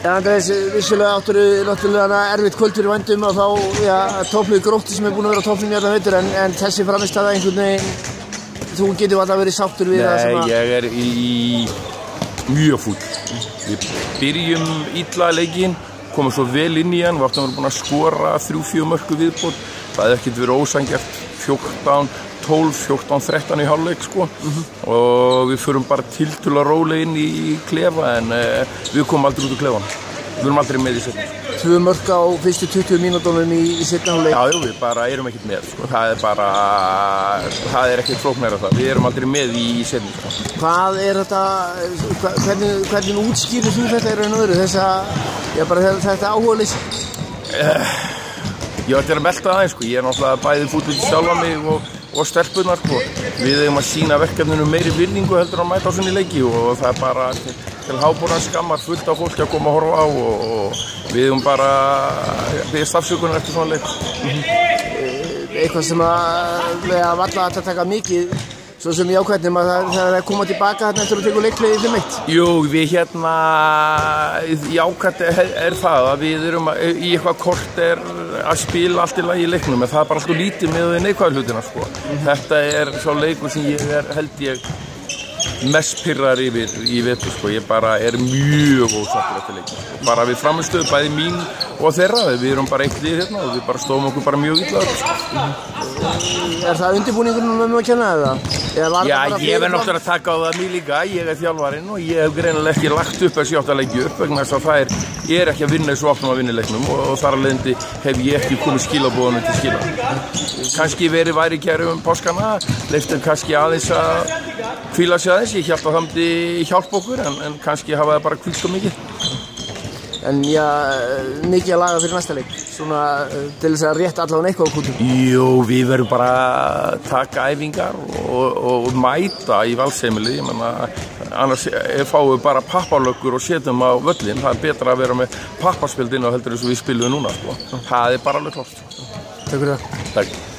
Ja, Andrés, vissulega áttu náttúrulega erfitt kvöld fyrir vændum og þá, já, topplið Gróttu sem búin að vera á toppnum í allan vetur en þessi frammistaða einhvern veginn, þú getur alltaf verið sáttur við það sem að... Nei, ég mjög fúll. Við byrjum illa leikinn, komum svo vel inn í hann, við áttum að vera búin að skora 3-4 mörk viðbót. Það hefði ekkert verið ósanngjarnt 14-12, 14-13 í hálfleik sko. Og við förum bara tiltölulega rólega inn í klefa en við komum aldrei út úr klefann. Við erum aldrei með í seinni. 2 mörk á fyrstu 20 mínútunum í seinni hálfleik. Já, við bara erum ekkert með sko. Það er ekkert flóknara það. Við erum aldrei með í seinni sko. Hvað þetta, hvernig útskýrir þú þetta í raun og veru þetta áhugaleysi? Ég ætti að melta það sko. Ég náttúrulega bæði fúll út sjálfa mig og stelpunar sko. Við eigum að sýna verkefninu meiri virðingu heldur að mæta á svona leiki og það bara til háborðan skammar fullt af fólki að koma að horfa á og við eigum bara við stafsökunar eftir svona leik. Eitthvað sem að valla að taka mikið svo sem jákvæðnum að það er koma tilbaka þarna eftir að tekur leikliði í 5-1. Jú, við jákvæð það að við erum í eitthvað korter að spila allt í lagi í leiknum en það er bara alltaf lítið með neikvæðu hlutina sko. Þetta er svo leikur sem held ég mest pirrar yfir í vetur sko. Ég bara mjög ósáttur eftir leikin. Bara við framistöðu bæði mín og þeirra, við erum bara eitt lið hérna og við bara stóðum okkur bara mjög illa sko. Það undirbúningurinn að kenna eða? Já, ég verð náttúrulega að taka á það mig líka, ég þjálfarinn og ég hef greinilega ekki lagt upp þessi 8 leiki upp vegna þess að ég er ekki að vinna þessu opnum að vinna leiknum og þar af leiðandi hef ég ekki komið skilaboðunum til skila. Kannski væri kæru páskana, leiftum kannski aðeins að hvíla sig aðeins, ég held að það myndi hjálpa okkur en kannski hafa það bara hvílt og mikið. En já, mikið að laga fyrir næsta leik, svona til þess að rétta allavega eitthvað á kútum. Jú, við verðum bara að taka æfingar og mæta í Valsheimili, ég menna, annars fáum við bara pappalöggur og setjum á völlin, það er betra að vera með pappaspjöld inn á heldur eins og við spilum núna, sko. Það er bara alveg klart. Takk fyrir það. Takk.